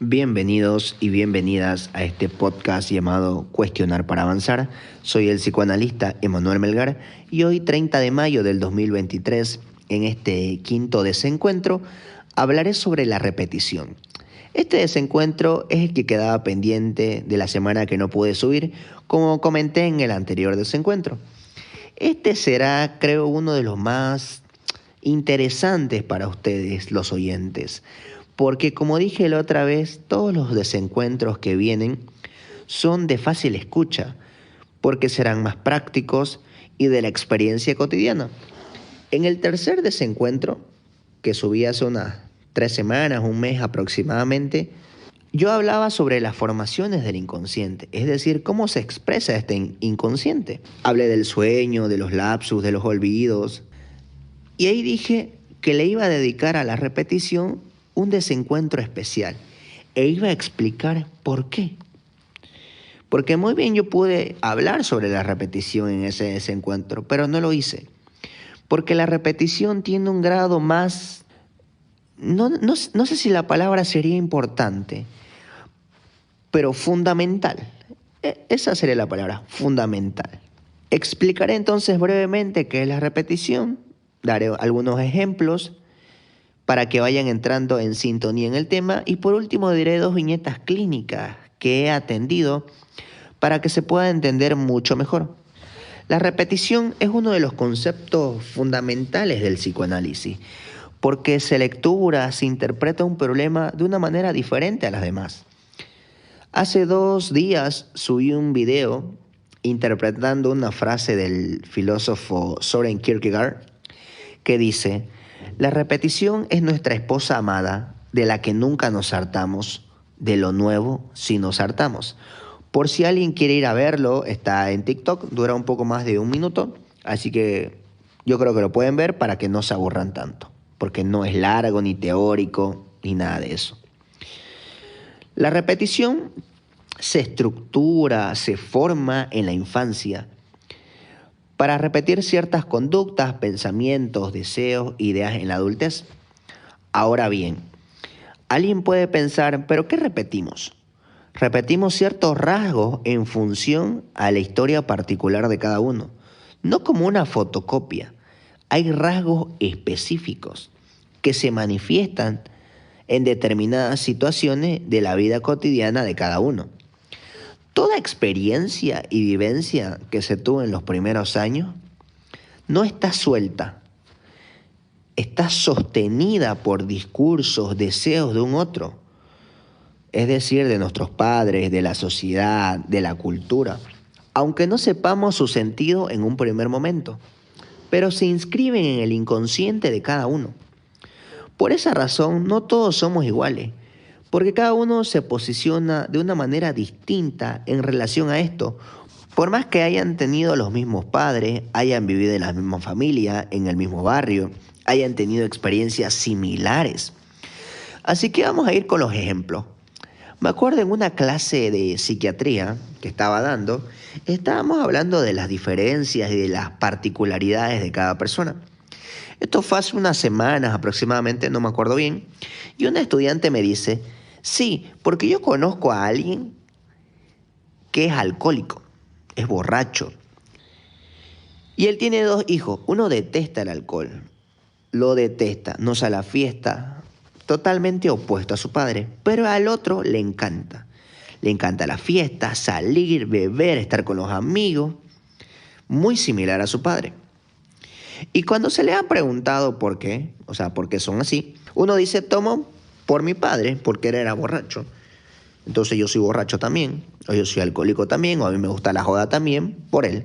Bienvenidos y bienvenidas a este podcast llamado Cuestionar para Avanzar. Soy el psicoanalista Emanuel Melgar y hoy 30 de mayo del 2023, en este quinto desencuentro, hablaré sobre la repetición. Este desencuentro es el que quedaba pendiente de la semana que no pude subir, como comenté en el anterior desencuentro. Este será, creo, uno de los más interesantes para ustedes, los oyentes, porque como dije la otra vez, todos los desencuentros que vienen son de fácil escucha, porque serán más prácticos y de la experiencia cotidiana. En el tercer desencuentro, que subí hace unas 3 semanas, un mes aproximadamente, yo hablaba sobre las formaciones del inconsciente, es decir, cómo se expresa este inconsciente. Hablé del sueño, de los lapsus, de los olvidos, y ahí dije que le iba a dedicar a la repetición un desencuentro especial e iba a explicar por qué. Porque muy bien yo pude hablar sobre la repetición en ese desencuentro, pero no lo hice. Porque la repetición tiene un grado más, no sé si la palabra sería importante, pero fundamental. Esa sería la palabra, fundamental. Explicaré entonces brevemente qué es la repetición, daré algunos ejemplos para que vayan entrando en sintonía en el tema y por último diré 2 viñetas clínicas que he atendido para que se pueda entender mucho mejor. La repetición es uno de los conceptos fundamentales del psicoanálisis, porque se lectura, se interpreta un problema de una manera diferente a las demás. Hace 2 días subí un video interpretando una frase del filósofo Søren Kierkegaard que dice: la repetición es nuestra esposa amada, de la que nunca nos hartamos, de lo nuevo sí nos hartamos. Por si alguien quiere ir a verlo, está en TikTok, dura un poco más de 1 minuto, así que yo creo que lo pueden ver para que no se aburran tanto, porque no es largo, ni teórico, ni nada de eso. La repetición se estructura, se forma en la infancia para repetir ciertas conductas, pensamientos, deseos, ideas en la adultez. Ahora bien, alguien puede pensar, ¿pero qué repetimos? Repetimos ciertos rasgos en función a la historia particular de cada uno, no como una fotocopia. Hay rasgos específicos que se manifiestan en determinadas situaciones de la vida cotidiana de cada uno. Toda experiencia y vivencia que se tuvo en los primeros años no está suelta, está sostenida por discursos, deseos de un otro, es decir, de nuestros padres, de la sociedad, de la cultura, aunque no sepamos su sentido en un primer momento, pero se inscriben en el inconsciente de cada uno. Por esa razón, no todos somos iguales, porque cada uno se posiciona de una manera distinta en relación a esto. Por más que hayan tenido los mismos padres, hayan vivido en la misma familia, en el mismo barrio, hayan tenido experiencias similares. Así que vamos a ir con los ejemplos. Me acuerdo en una clase de psiquiatría que estaba dando, estábamos hablando de las diferencias y de las particularidades de cada persona. Esto fue hace unas semanas aproximadamente, no me acuerdo bien, y un estudiante me dice: sí, porque yo conozco a alguien que es alcohólico, es borracho, y él tiene 2 hijos. Uno detesta el alcohol, lo detesta, no sale a la fiesta, totalmente opuesto a su padre, pero al otro le encanta. Le encanta la fiesta, salir, beber, estar con los amigos, muy similar a su padre. Y cuando se le ha preguntado por qué, o sea, por qué son así, uno dice: tomo por mi padre, porque él era borracho. Entonces yo soy borracho también, o yo soy alcohólico también, o a mí me gusta la joda también, por él.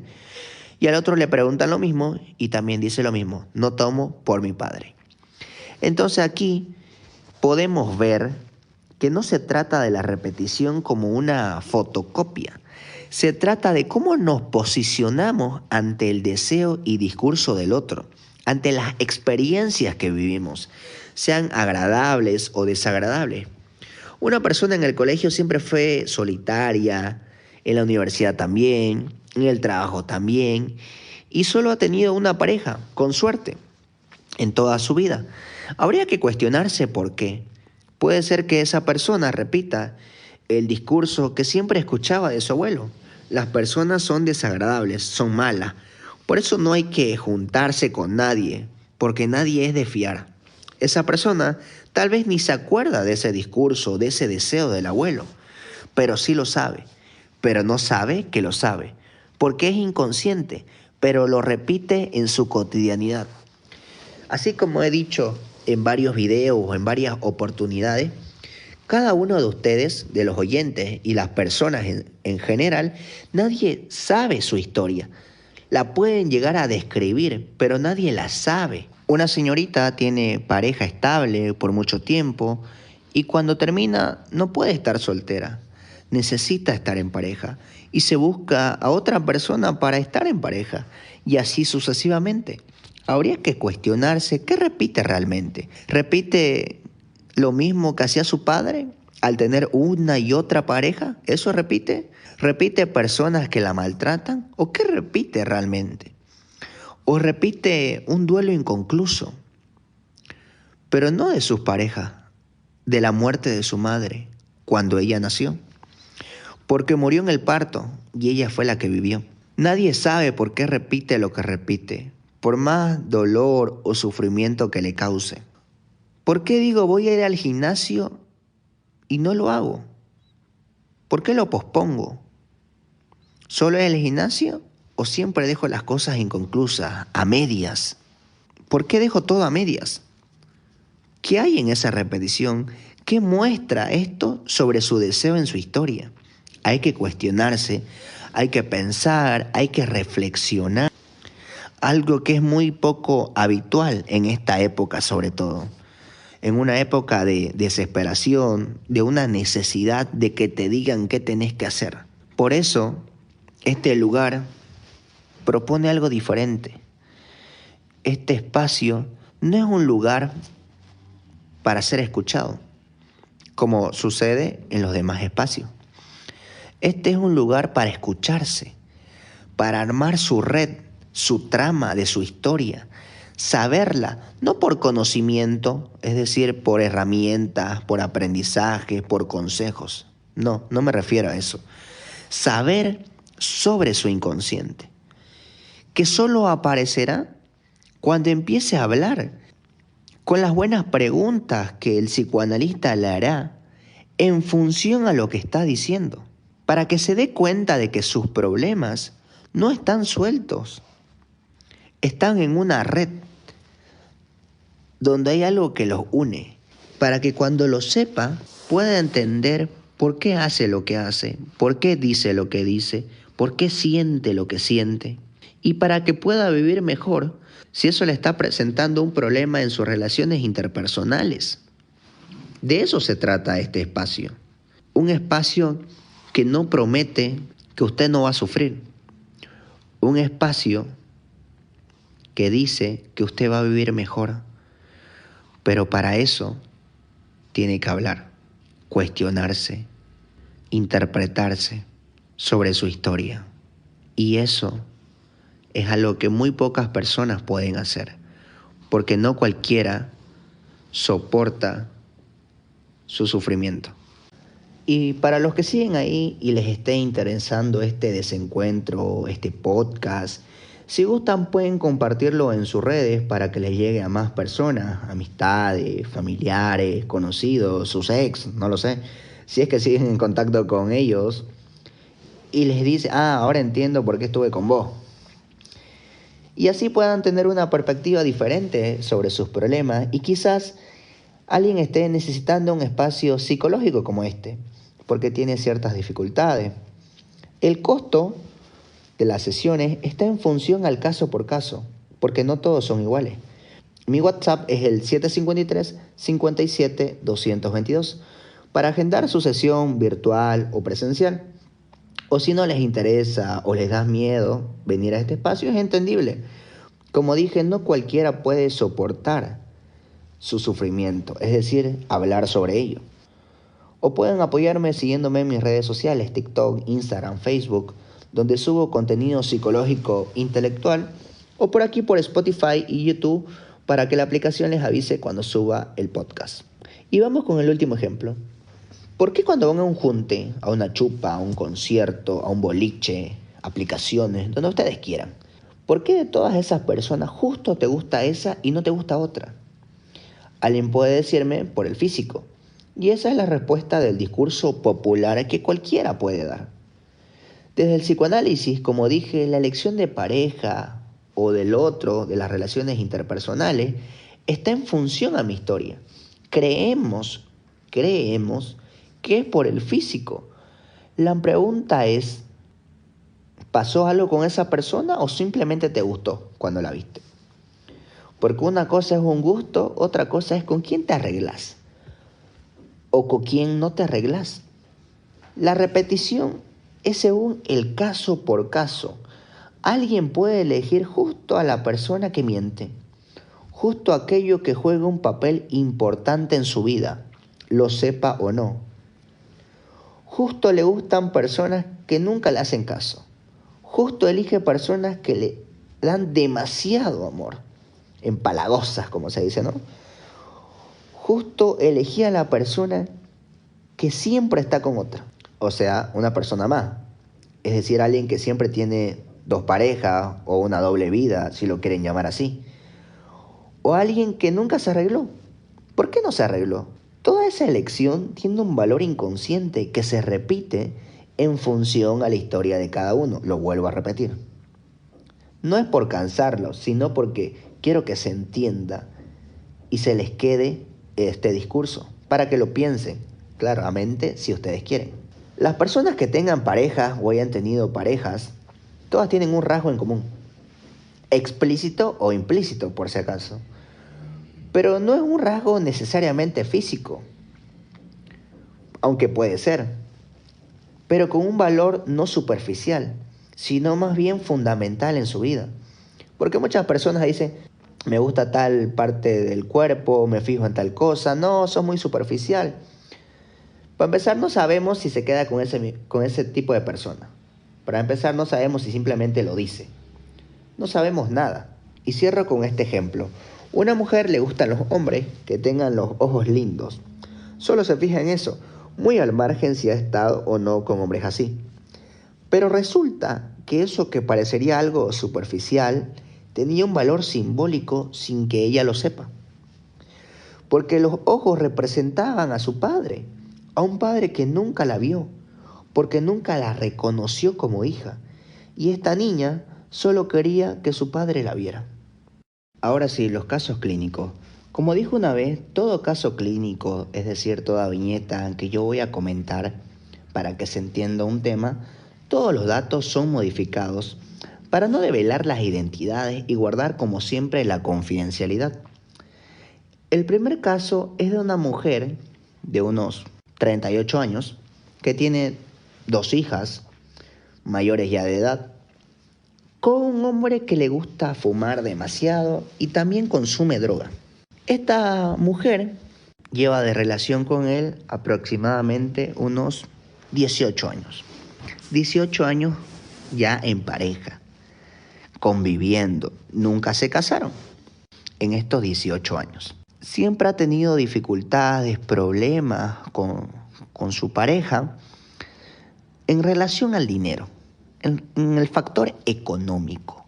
Y al otro le preguntan lo mismo y también dice lo mismo: no tomo por mi padre. Entonces aquí podemos ver que no se trata de la repetición como una fotocopia. Se trata de cómo nos posicionamos ante el deseo y discurso del otro, ante las experiencias que vivimos, sean agradables o desagradables. Una persona en el colegio siempre fue solitaria, en la universidad también, en el trabajo también, y solo ha tenido una pareja, con suerte, en toda su vida. Habría que cuestionarse por qué. Puede ser que esa persona repita el discurso que siempre escuchaba de su abuelo. Las personas son desagradables, son malas. Por eso no hay que juntarse con nadie, porque nadie es de fiar. Esa persona tal vez ni se acuerda de ese discurso, de ese deseo del abuelo, pero sí lo sabe, pero no sabe que lo sabe, porque es inconsciente, pero lo repite en su cotidianidad. Así como he dicho en varios videos o en varias oportunidades, cada uno de ustedes, de los oyentes y las personas en general, nadie sabe su historia. La pueden llegar a describir, pero nadie la sabe. Una señorita tiene pareja estable por mucho tiempo y cuando termina no puede estar soltera. Necesita estar en pareja y se busca a otra persona para estar en pareja y así sucesivamente. Habría que cuestionarse qué repite realmente. ¿Repite lo mismo que hacía su padre al tener una y otra pareja? ¿Eso repite? ¿Repite personas que la maltratan? ¿O qué repite realmente? ¿O repite un duelo inconcluso? Pero no de sus parejas, de la muerte de su madre cuando ella nació. Porque murió en el parto y ella fue la que vivió. Nadie sabe por qué repite lo que repite, por más dolor o sufrimiento que le cause. ¿Por qué digo voy a ir al gimnasio y no lo hago? ¿Por qué lo pospongo? ¿Solo es el gimnasio o siempre dejo las cosas inconclusas, a medias? ¿Por qué dejo todo a medias? ¿Qué hay en esa repetición? ¿Qué muestra esto sobre su deseo en su historia? Hay que cuestionarse, hay que pensar, hay que reflexionar. Algo que es muy poco habitual en esta época sobre todo. En una época de desesperación, de una necesidad de que te digan qué tenés que hacer. Por eso, este lugar propone algo diferente. Este espacio no es un lugar para ser escuchado, como sucede en los demás espacios. Este es un lugar para escucharse, para armar su red, su trama de su historia, saberla, no por conocimiento, es decir, por herramientas, por aprendizaje, por consejos. No me refiero a eso. Saber sobre su inconsciente, que solo aparecerá cuando empiece a hablar, con las buenas preguntas que el psicoanalista le hará en función a lo que está diciendo, para que se dé cuenta de que sus problemas no están sueltos, están en una red donde hay algo que los une, para que cuando lo sepa pueda entender por qué hace lo que hace, por qué dice lo que dice, por qué siente lo que siente, y para que pueda vivir mejor si eso le está presentando un problema en sus relaciones interpersonales. De eso se trata este espacio. Un espacio que no promete que usted no va a sufrir. Un espacio que dice que usted va a vivir mejor. Pero para eso tiene que hablar, cuestionarse, interpretarse sobre su historia. Y eso es algo que muy pocas personas pueden hacer, porque no cualquiera soporta su sufrimiento. Y para los que siguen ahí y les esté interesando este desencuentro, este podcast, si gustan pueden compartirlo en sus redes para que les llegue a más personas, amistades, familiares, conocidos, sus ex, no lo sé. Si es que siguen en contacto con ellos y les dice, ahora entiendo por qué estuve con vos. Y así puedan tener una perspectiva diferente sobre sus problemas y quizás alguien esté necesitando un espacio psicológico como este, porque tiene ciertas dificultades. El costo de las sesiones está en función al caso por caso, porque no todos son iguales. Mi WhatsApp es el 753-57-222 para agendar su sesión virtual o presencial. O si no les interesa o les da miedo venir a este espacio, es entendible. Como dije, no cualquiera puede soportar su sufrimiento, es decir, hablar sobre ello. O pueden apoyarme siguiéndome en mis redes sociales, TikTok, Instagram, Facebook, donde subo contenido psicológico intelectual, o por aquí por Spotify y YouTube para que la aplicación les avise cuando suba el podcast. Y vamos con el último ejemplo. ¿Por qué cuando van a un junte, a una chupa, a un concierto, a un boliche, aplicaciones, donde ustedes quieran, por qué de todas esas personas justo te gusta esa y no te gusta otra? Alguien puede decirme por el físico. Y esa es la respuesta del discurso popular que cualquiera puede dar. Desde el psicoanálisis, como dije, la elección de pareja o del otro, de las relaciones interpersonales, está en función a mi historia. Creemos que es por el físico. La pregunta es, ¿pasó algo con esa persona o simplemente te gustó cuando la viste? Porque una cosa es un gusto, otra cosa es con quién te arreglas o con quién no te arreglas. La repetición es según el caso por caso. Alguien puede elegir justo a la persona que miente, justo aquello que juega un papel importante en su vida, lo sepa o no. Justo le gustan personas que nunca le hacen caso. Justo elige personas que le dan demasiado amor, empalagosas como se dice, ¿no? Justo elegí a la persona que siempre está con otra, o sea, una persona más. Es decir, alguien que siempre tiene dos parejas o una doble vida, si lo quieren llamar así. O alguien que nunca se arregló. ¿Por qué no se arregló? Toda esa elección tiene un valor inconsciente que se repite en función a la historia de cada uno. Lo vuelvo a repetir. No es por cansarlos, sino porque quiero que se entienda y se les quede este discurso, para que lo piensen claramente si ustedes quieren. Las personas que tengan parejas o hayan tenido parejas, todas tienen un rasgo en común, explícito o implícito por si acaso, pero no es un rasgo necesariamente físico, aunque puede ser, pero con un valor no superficial, sino más bien fundamental en su vida. Porque muchas personas dicen, me gusta tal parte del cuerpo, me fijo en tal cosa, no, sos muy superficial. Para empezar, no sabemos si se queda con ese tipo de persona. Para empezar, no sabemos si simplemente lo dice. No sabemos nada. Y cierro con este ejemplo. Una mujer le gustan los hombres que tengan los ojos lindos. Solo se fija en eso, muy al margen si ha estado o no con hombres así. Pero resulta que eso que parecería algo superficial tenía un valor simbólico sin que ella lo sepa. Porque los ojos representaban a su padre, a un padre que nunca la vio, porque nunca la reconoció como hija. Y esta niña solo quería que su padre la viera. Ahora sí, los casos clínicos. Como dijo una vez, todo caso clínico, es decir, toda viñeta que yo voy a comentar para que se entienda un tema, todos los datos son modificados para no develar las identidades y guardar como siempre la confidencialidad. El primer caso es de una mujer de unos 38 años que tiene dos hijas mayores ya de edad, con un hombre que le gusta fumar demasiado y también consume droga. Esta mujer lleva de relación con él aproximadamente unos 18 años. 18 años ya en pareja, conviviendo. Nunca se casaron en estos 18 años. Siempre ha tenido dificultades, problemas con su pareja en relación al dinero, en el factor económico,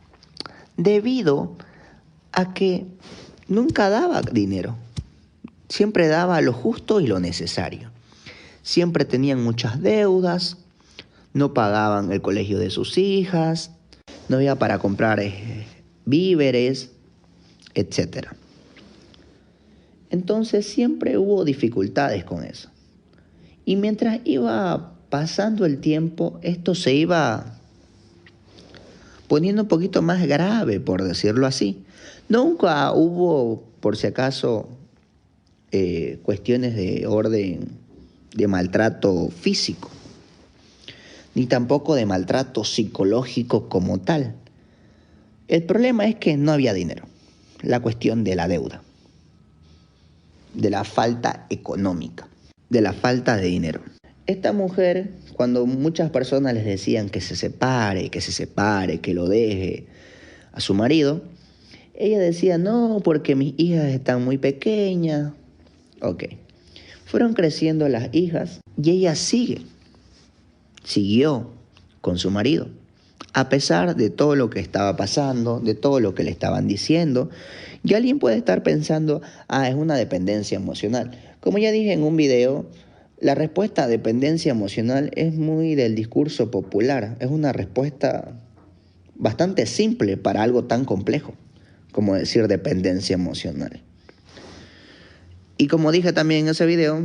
debido a que nunca daba dinero, siempre daba lo justo y lo necesario. Siempre tenían muchas deudas, no pagaban el colegio de sus hijas, no había para comprar víveres, etc. Entonces siempre hubo dificultades con eso. Y mientras iba pasando el tiempo, esto se iba poniendo un poquito más grave, por decirlo así. Nunca hubo, por si acaso, cuestiones de orden de maltrato físico, ni tampoco de maltrato psicológico como tal. El problema es que no había dinero, la cuestión de la deuda, de la falta económica, de la falta de dinero. Esta mujer, cuando muchas personas les decían que se separe, que lo deje a su marido, ella decía, no, porque mis hijas están muy pequeñas. Ok. Fueron creciendo las hijas y ella siguió con su marido. A pesar de todo lo que estaba pasando, de todo lo que le estaban diciendo, y alguien puede estar pensando, es una dependencia emocional. Como ya dije en un video, la respuesta a dependencia emocional es muy del discurso popular. Es una respuesta bastante simple para algo tan complejo como decir dependencia emocional. Y como dije también en ese video,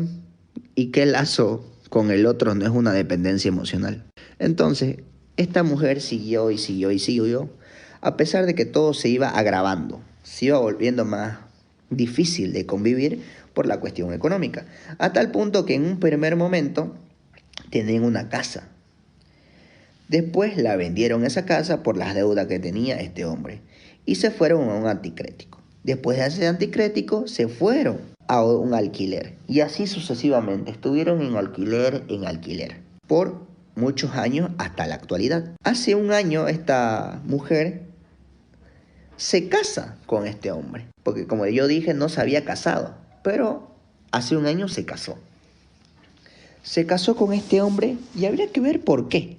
¿y qué lazo con el otro no es una dependencia emocional? Entonces, esta mujer siguió y siguió y siguió, a pesar de que todo se iba agravando, se iba volviendo más difícil de convivir por la cuestión económica, a tal punto que en un primer momento tenían una casa. Después la vendieron esa casa por las deudas que tenía este hombre y se fueron a un anticrético. Después de ese anticrético se fueron a un alquiler y así sucesivamente. Estuvieron en alquiler por muchos años hasta la actualidad. Hace un año esta mujer se casa con este hombre, porque como yo dije no se había casado, pero hace un año se casó. Se casó con este hombre y habría que ver por qué.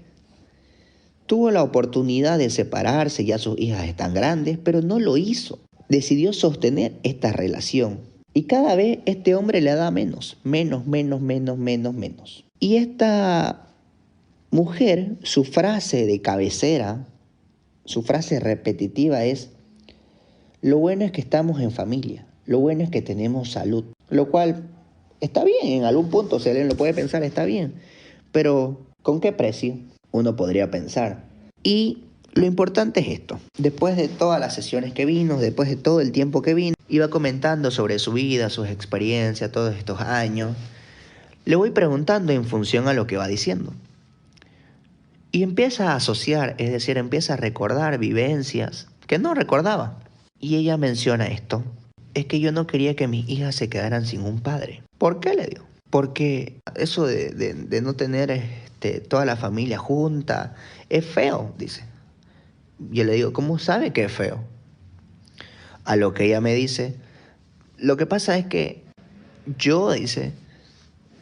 Tuvo la oportunidad de separarse, ya sus hijas están grandes, pero no lo hizo. Decidió sostener esta relación. Y cada vez este hombre le da menos. Y esta mujer, su frase de cabecera, su frase repetitiva es: lo bueno es que estamos en familia, lo bueno es que tenemos salud. Lo cual está bien, en algún punto si alguien lo puede pensar, está bien. Pero, ¿con qué precio? Uno podría pensar. Y lo importante es esto. Después de todas las sesiones que vino, después de todo el tiempo que vino, iba comentando sobre su vida, sus experiencias, todos estos años. Le voy preguntando en función a lo que va diciendo. Y empieza a asociar, es decir, empieza a recordar vivencias que no recordaba. Y ella menciona esto: es que yo no quería que mis hijas se quedaran sin un padre. ¿Por qué? Le digo. Porque eso de no tener toda la familia junta es feo, dice. Yo le digo, ¿cómo sabe que es feo? A lo que ella me dice, lo que pasa es que yo, dice,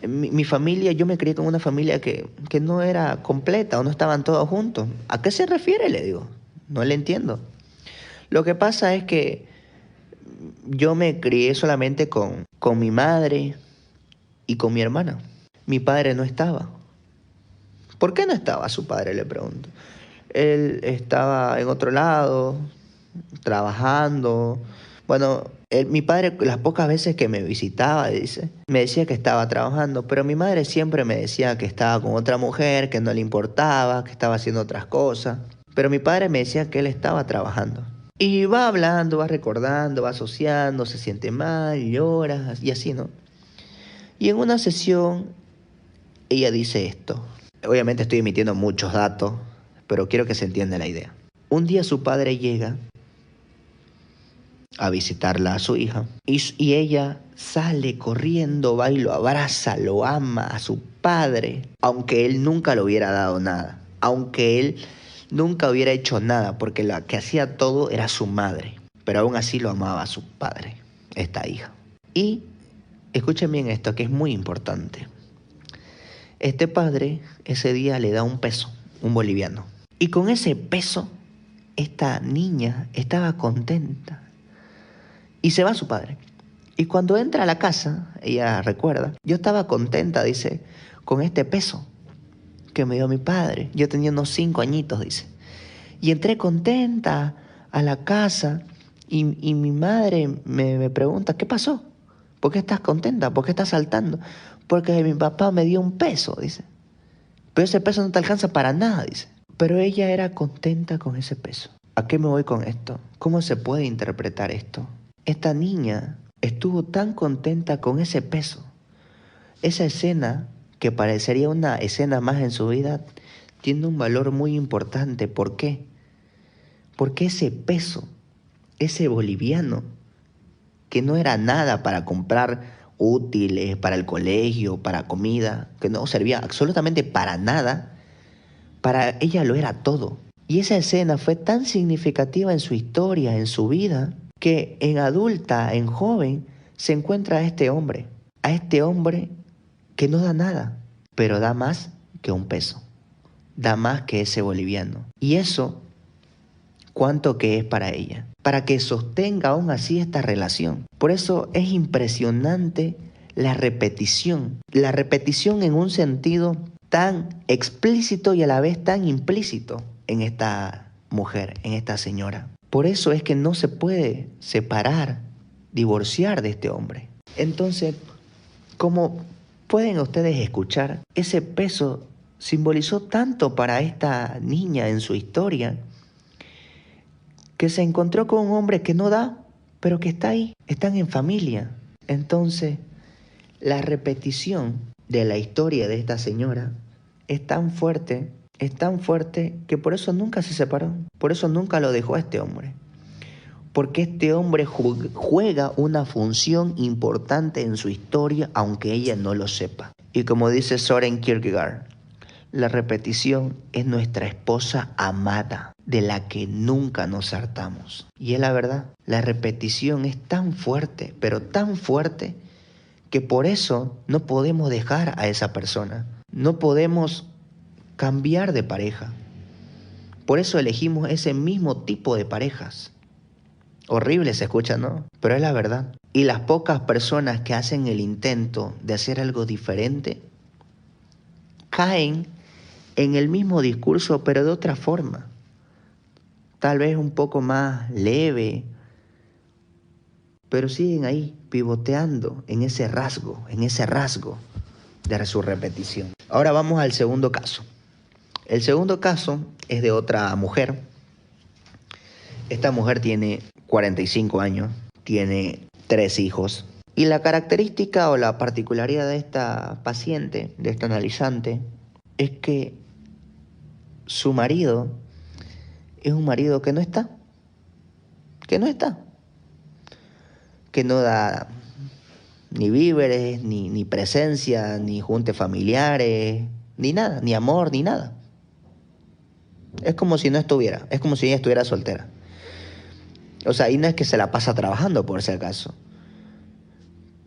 mi familia, yo me crié con una familia que no era completa o no estaban todos juntos. ¿A qué se refiere? Le digo, no le entiendo. Lo que pasa es que yo me crié solamente con mi madre y con mi hermana. Mi padre no estaba. ¿Por qué no estaba su padre? Le pregunto. Él estaba en otro lado, trabajando. Bueno, mi padre, las pocas veces que me visitaba, dice, me decía que estaba trabajando, pero mi madre siempre me decía que estaba con otra mujer, que no le importaba, que estaba haciendo otras cosas. Pero mi padre me decía que él estaba trabajando. Y va hablando, va recordando, va asociando, se siente mal, llora, y así, ¿no? Y en una sesión, ella dice esto. Obviamente estoy emitiendo muchos datos, pero quiero que se entienda la idea. Un día su padre llega a visitarla a su hija y ella sale corriendo, va y lo abraza, lo ama a su padre, aunque él nunca le hubiera dado nada, aunque él nunca hubiera hecho nada, porque la que hacía todo era su madre, pero aún así lo amaba a su padre, esta hija. Y escuchen bien esto, que es muy importante. Este padre ese día le da un peso, un boliviano. Y con ese peso, esta niña estaba contenta. Y se va su padre. Y cuando entra a la casa, ella recuerda, yo estaba contenta, dice, con este peso que me dio mi padre. Yo tenía unos 5 añitos, dice. Y entré contenta a la casa y mi madre me pregunta, ¿qué pasó? ¿Por qué estás contenta? ¿Por qué estás saltando? Porque mi papá me dio un peso, dice. Pero ese peso no te alcanza para nada, dice. Pero ella era contenta con ese peso. ¿A qué me voy con esto? ¿Cómo se puede interpretar esto? Esta niña estuvo tan contenta con ese peso. Esa escena, que parecería una escena más en su vida, tiene un valor muy importante. ¿Por qué? Porque ese peso, ese boliviano, que no era nada para comprar útiles, para el colegio, para comida, que no servía absolutamente para nada, para ella lo era todo. Y esa escena fue tan significativa en su historia, en su vida, que en adulta, en joven, se encuentra a este hombre que no da nada, pero da más que un peso, da más que ese boliviano. Y eso, ¿cuánto que es para ella? Para que sostenga aún así esta relación. Por eso es impresionante la repetición en un sentido tan explícito y a la vez tan implícito en esta mujer, en esta señora. Por eso es que no se puede separar, divorciar de este hombre. Entonces, como pueden ustedes escuchar, ese peso simbolizó tanto para esta niña en su historia, que se encontró con un hombre que no da, pero que está ahí, están en familia. Entonces, la repetición de la historia de esta señora es tan fuerte que por eso nunca se separó, por eso nunca lo dejó a este hombre. Porque este hombre juega una función importante en su historia, aunque ella no lo sepa. Y como dice Søren Kierkegaard, la repetición es nuestra esposa amada, de la que nunca nos hartamos. Y es la verdad, la repetición es tan fuerte, pero tan fuerte, que por eso no podemos dejar a esa persona. No podemos cambiar de pareja. Por eso elegimos ese mismo tipo de parejas. Horrible se escucha, ¿no? Pero es la verdad. Y las pocas personas que hacen el intento de hacer algo diferente, caen en el mismo discurso, pero de otra forma. Tal vez un poco más leve, pero siguen ahí pivoteando en ese rasgo de su repetición. Ahora vamos al segundo caso. El segundo caso es de otra mujer. Esta mujer tiene 45 años, tiene 3 hijos. Y la característica o la particularidad de esta paciente, de esta analizante, es que su marido es un marido que no está, que no da ni víveres, ni presencia, ni juntes familiares, ni nada, ni amor, ni nada. Es como si no estuviera, es como si ella estuviera soltera. O sea, y no es que se la pasa trabajando por si acaso.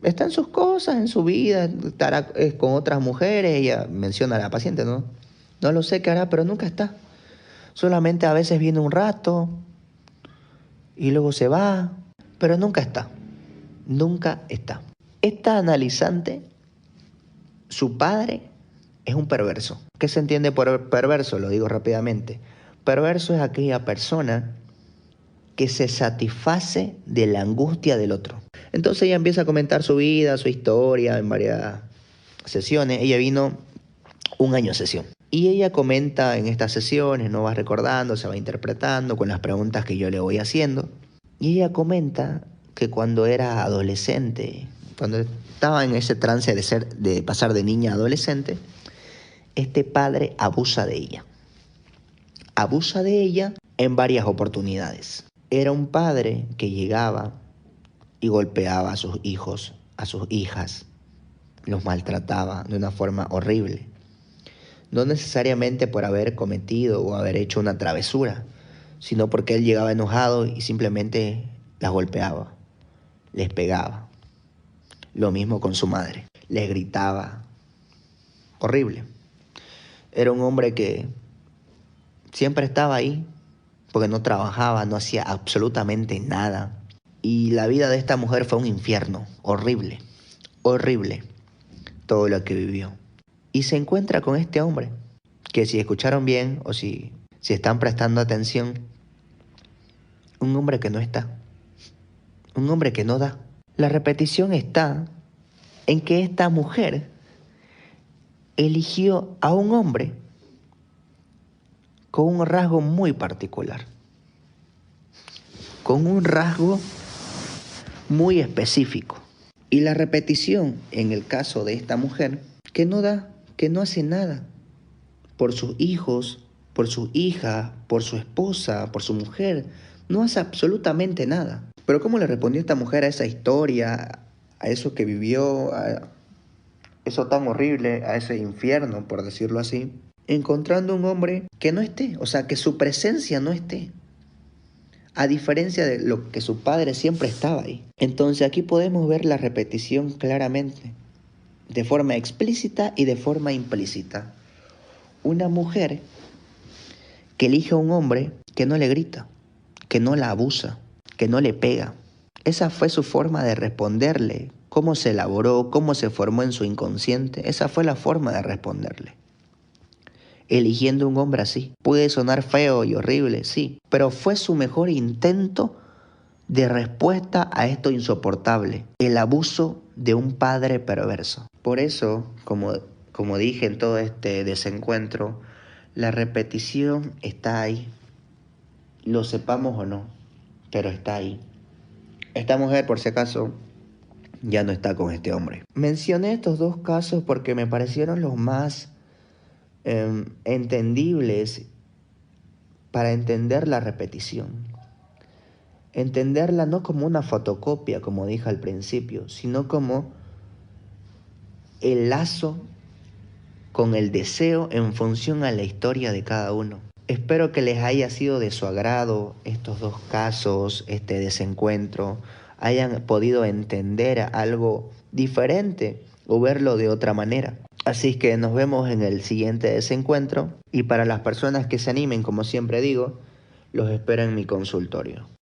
Está en sus cosas, en su vida, estará con otras mujeres, ella menciona a la paciente, ¿no? No lo sé qué hará, pero nunca está. Solamente a veces viene un rato y luego se va, pero nunca está. Nunca está. Esta analizante, su padre es un perverso. ¿Qué se entiende por perverso? Lo digo rápidamente. Perverso es aquella persona que se satisface de la angustia del otro. Entonces ella empieza a comentar su vida, su historia en varias sesiones. Ella vino un año a sesión. Y ella comenta en estas sesiones, no va recordando, se va interpretando con las preguntas que yo le voy haciendo. Y ella comenta que cuando era adolescente, cuando estaba en ese trance de pasar de niña a adolescente, este padre abusa de ella. Abusa de ella en varias oportunidades. Era un padre que llegaba y golpeaba a sus hijos, a sus hijas, los maltrataba de una forma horrible. No necesariamente por haber cometido o haber hecho una travesura, sino porque él llegaba enojado y simplemente las golpeaba, les pegaba. Lo mismo con su madre, les gritaba. Horrible. Era un hombre que siempre estaba ahí, porque no trabajaba, no hacía absolutamente nada. Y la vida de esta mujer fue un infierno, horrible, horrible, todo lo que vivió. Y se encuentra con este hombre, que si escucharon bien o si están prestando atención, un hombre que no está, un hombre que no da. La repetición está en que esta mujer eligió a un hombre con un rasgo muy particular, con un rasgo muy específico. Y la repetición en el caso de esta mujer, que no da, que no hace nada por sus hijos, por su hija, por su esposa, por su mujer, no hace absolutamente nada. Pero ¿cómo le respondió esta mujer a esa historia, a eso que vivió, a eso tan horrible, a ese infierno, por decirlo así? Encontrando un hombre que no esté, o sea, que su presencia no esté. A diferencia de lo que su padre siempre estaba ahí. Entonces aquí podemos ver la repetición claramente. de forma explícita y de forma implícita. Una mujer que elige a un hombre que no le grita, que no la abusa, que no le pega. Esa fue su forma de responderle. Cómo se elaboró, cómo se formó en su inconsciente. Esa fue la forma de responderle. Eligiendo un hombre así. Puede sonar feo y horrible, sí, pero fue su mejor intento de respuesta a esto insoportable, el abuso de un padre perverso. Por eso, como dije en todo este desencuentro, la repetición está ahí, lo sepamos o no, pero está ahí. Esta mujer, por si acaso, ya no está con este hombre. Mencioné estos dos casos porque me parecieron los más entendibles para entender la repetición. Entenderla no como una fotocopia, como dije al principio, sino como el lazo con el deseo en función a la historia de cada uno. Espero que les haya sido de su agrado estos dos casos, este desencuentro, hayan podido entender algo diferente o verlo de otra manera. Así que nos vemos en el siguiente desencuentro y para las personas que se animen, como siempre digo, los espero en mi consultorio.